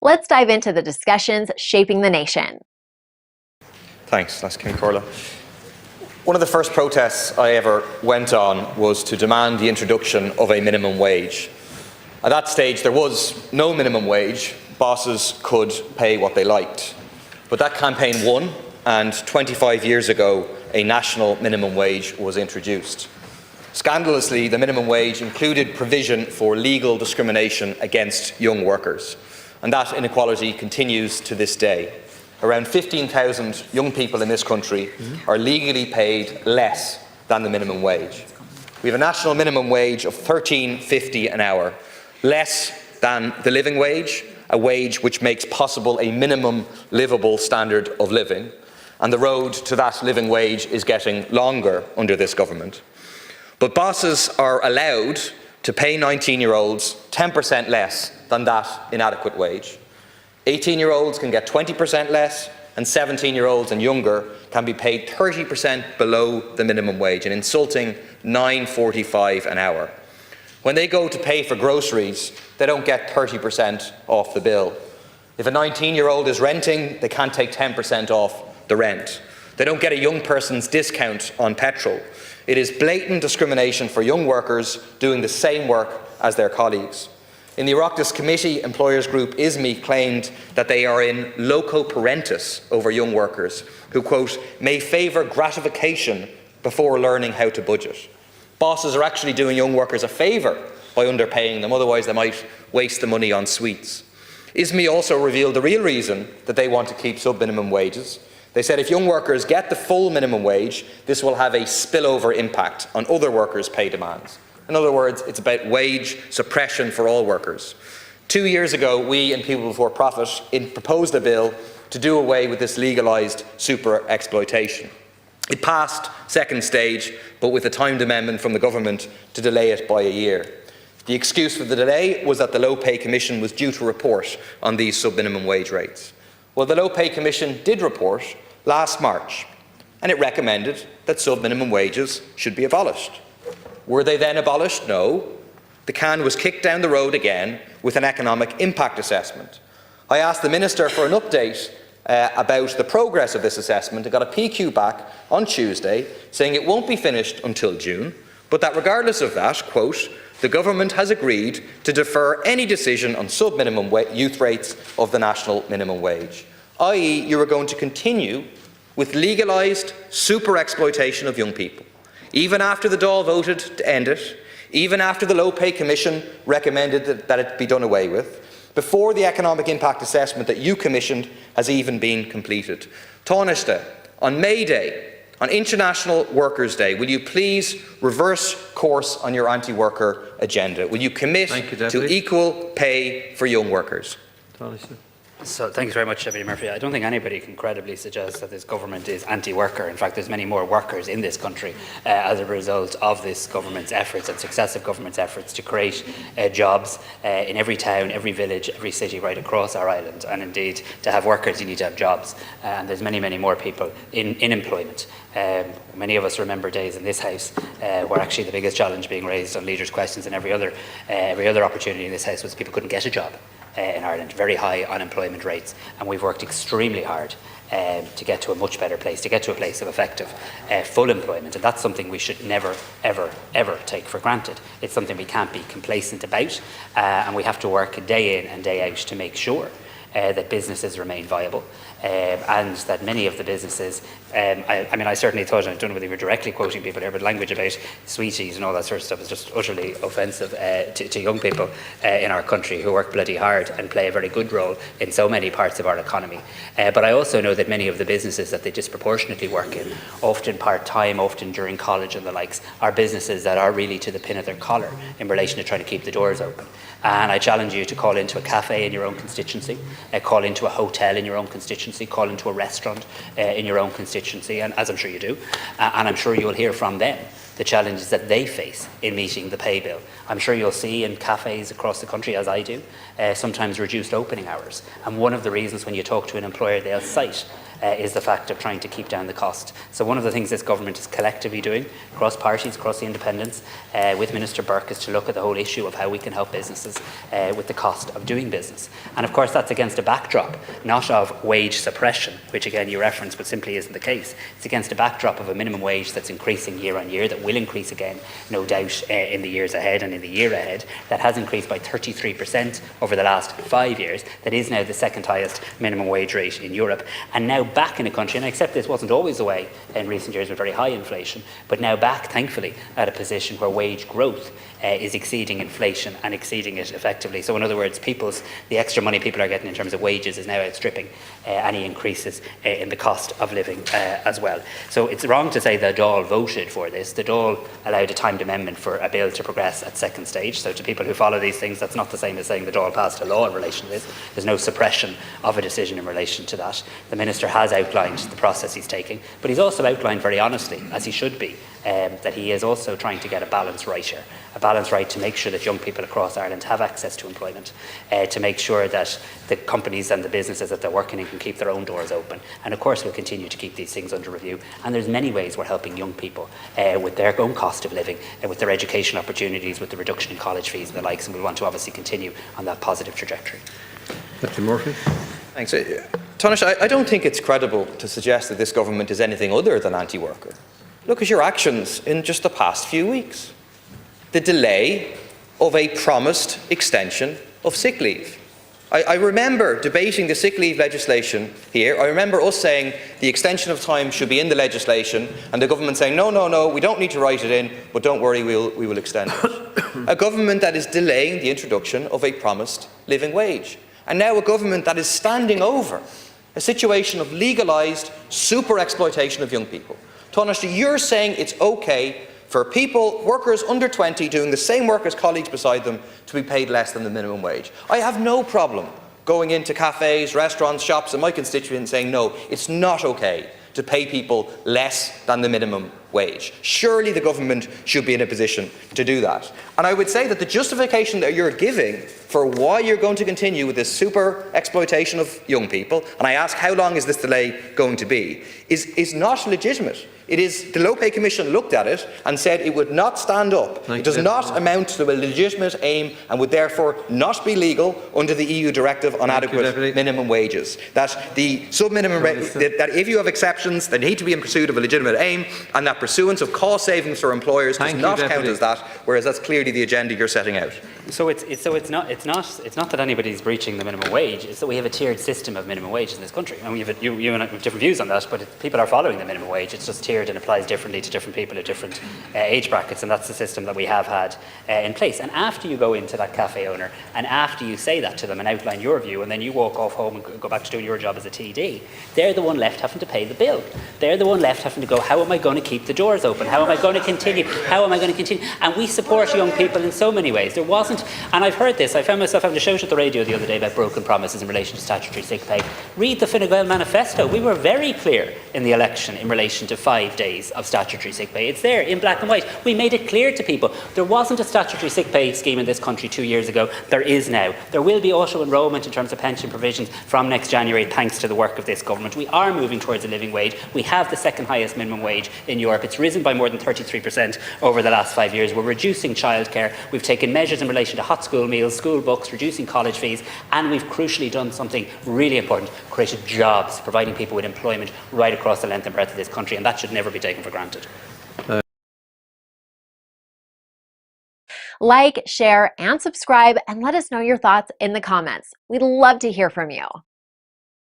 Let's dive into the discussions shaping the nation. Thanks, that's Kim Corla. One of the first protests I ever went on was to demand the introduction of a minimum wage. At that stage, there was no minimum wage. Bosses could pay what they liked. But that campaign won, and 25 years ago, a national minimum wage was introduced. Scandalously, the minimum wage included provision for legal discrimination against young workers, and that inequality continues to this day. Around 15,000 young people in this country are legally paid less than the minimum wage. We have a national minimum wage of $13.50 an hour, less than the living wage, a wage which makes possible a minimum livable standard of living, and the road to that living wage is getting longer under this government. But bosses are allowed to pay 19-year-olds 10% less than that inadequate wage. 18-year-olds can get 20% less, and 17-year-olds and younger can be paid 30% below the minimum wage, an insulting $9.45 an hour. When they go to pay for groceries, they don't get 30% off the bill. If a 19-year-old is renting, they can't take 10% off the rent. They don't get a young person's discount on petrol. It is blatant discrimination for young workers doing the same work as their colleagues. In the Oireachtas committee, employers group ISME claimed that they are in loco parentis over young workers who, quote, may favour gratification before learning how to budget. Bosses are actually doing young workers a favour by underpaying them, otherwise they might waste the money on sweets. ISME also revealed the real reason that they want to keep sub-minimum wages. They said if young workers get the full minimum wage, this will have a spillover impact on other workers' pay demands. In other words, it's about wage suppression for all workers. 2 years ago, we and People Before Profit proposed a bill to do away with this legalised super exploitation. It passed second stage, but with a timed amendment from the government to delay it by a year. The excuse for the delay was that the Low Pay Commission was due to report on these sub-minimum wage rates. Well, the Low Pay Commission did report last March, and it recommended that sub-minimum wages should be abolished. Were they then abolished? No. The can was kicked down the road again with an economic impact assessment. I asked the Minister for an update about the progress of this assessment and got a PQ back on Tuesday saying it won't be finished until June, but that regardless of that, quote, the government has agreed to defer any decision on sub-minimum youth rates of the national minimum wage, i.e. you are going to continue with legalised super exploitation of young people, even after the Dáil voted to end it, even after the Low Pay Commission recommended that it be done away with, before the economic impact assessment that you commissioned has even been completed. Tánaiste, on May Day, on International Workers' Day, will you please reverse course on your anti-worker agenda? Will you commit to equal pay for young workers? So thank you very much, Deputy Murphy. I don't think anybody can credibly suggest that this government is anti-worker. In fact, there's many more workers in this country as a result of this government's efforts and successive government's efforts to create jobs in every town, every village, every city right across our island. And indeed, to have workers, you need to have jobs. And there's many, many more people in employment. Many of us remember days in this House where actually the biggest challenge being raised on leaders' questions and every other opportunity in this House was people couldn't get a job. In Ireland, very high unemployment rates, and we've worked extremely hard to get to a much better place, to get to a place of effective full employment, and that's something we should never, ever, ever take for granted. It's something we can't be complacent about, and we have to work day in and day out to make sure that businesses remain viable, and that many of the businesses, I certainly thought, I don't know whether you were directly quoting people here, but language about sweeties and all that sort of stuff is just utterly offensive to young people in our country who work bloody hard and play a very good role in so many parts of our economy. But I also know that many of the businesses that they disproportionately work in, often part-time, often during college and the likes, are businesses that are really to the pin of their collar in relation to trying to keep the doors open. And I challenge you to call into a cafe in your own constituency, call into a hotel in your own constituency, call into a restaurant in your own constituency, and as I'm sure you do, and I'm sure you'll hear from them the challenges that they face in meeting the pay bill. I'm sure you'll see in cafes across the country, as I do, sometimes reduced opening hours. And one of the reasons when you talk to an employer they'll cite is the fact of trying to keep down the cost. So one of the things this government is collectively doing, across parties, across the independents, with Minister Burke, is to look at the whole issue of how we can help businesses with the cost of doing business. And of course that's against a backdrop, not of wage suppression, which again you referenced, but simply isn't the case. It's against a backdrop of a minimum wage that's increasing year on year, that will increase again, no doubt, in the years ahead and in the year ahead, that has increased by 33% over the last 5 years, that is now the second highest minimum wage rate in Europe, and now back in a country, and I accept this wasn't always the way in recent years with very high inflation, but now back, thankfully, at a position where wage growth is exceeding inflation and exceeding it effectively. So in other words, the extra money people are getting in terms of wages is now outstripping any increases in the cost of living as well. So it's wrong to say the Dáil voted for this. The Dáil allowed a timed amendment for a bill to progress at second stage. So to people who follow these things, that's not the same as saying the Dáil passed a law in relation to this. There's no suppression of a decision in relation to that. The Minister has outlined the process he's taking, but he's also outlined very honestly, as he should be, that he is also trying to get a balance right here. A balance right to make sure that young people across Ireland have access to employment, to make sure that the companies and the businesses that they're working in can keep their own doors open. And of course we'll continue to keep these things under review. And there's many ways we're helping young people with their own cost of living, with their education opportunities, with the reduction in college fees and the likes, and we want to obviously continue on that positive trajectory. Mr. Murphy. Thanks. Taoiseach, I don't think it's credible to suggest that this government is anything other than anti-worker. Look at your actions in just the past few weeks. The delay of a promised extension of sick leave. I remember debating the sick leave legislation here. I remember us saying the extension of time should be in the legislation, and the government saying, no, we don't need to write it in, but don't worry, we will extend it. A government that is delaying the introduction of a promised living wage. And now a government that is standing over a situation of legalised super exploitation of young people. Taoiseach, you're saying it's okay for people, workers under 20, doing the same work as colleagues beside them, to be paid less than the minimum wage. I have no problem going into cafes, restaurants, shops in my constituency and saying, no, it's not okay to pay people less than the minimum wage. Surely the government should be in a position to do that. And I would say that the justification that you're giving for why you're going to continue with this super exploitation of young people, and I ask how long is this delay going to be, is not legitimate. It is, the Low Pay Commission looked at it and said it would not stand up. It does not amount to a legitimate aim and would therefore not be legal under the EU Directive on Adequate Minimum Wages. That the sub-minimum that if you have exceptions, they need to be in pursuit of a legitimate aim, and that pursuance of cost savings for employers does not count as that, whereas that's clearly the agenda you're setting out. So it's not that anybody's breaching the minimum wage. It's that we have a tiered system of minimum wage in this country, and you and I have different views on that. But people are following the minimum wage. It's just tiered and applies differently to different people at different age brackets, and that's the system that we have had in place. And after you go into that cafe owner, and after you say that to them and outline your view, and then you walk off home and go back to doing your job as a TD, they're the one left having to pay the bill. They're the one left having to go, how am I going to keep the doors open? How am I going to continue? How am I going to continue? And we support young people in so many ways. There wasn't, and I've heard this, I found myself having to shout at the radio the other day about broken promises in relation to statutory sick pay. Read the Fine Gael manifesto. We were very clear in the election in relation to 5 days of statutory sick pay. It's there in black and white. We made it clear to people there wasn't a statutory sick pay scheme in this country 2 years ago. There is now. There will be auto-enrolment in terms of pension provisions from next January thanks to the work of this government. We are moving towards a living wage. We have the second highest minimum wage in Europe. It's risen by more than 33% over the last 5 years. We're reducing childcare. We've taken measures in relation to hot school meals, school books, reducing college fees, and we've crucially done something really important, created jobs, providing people with employment right across the length and breadth of this country, and that should never be taken for granted. Like, share, and subscribe, and let us know your thoughts in the comments. We'd love to hear from you.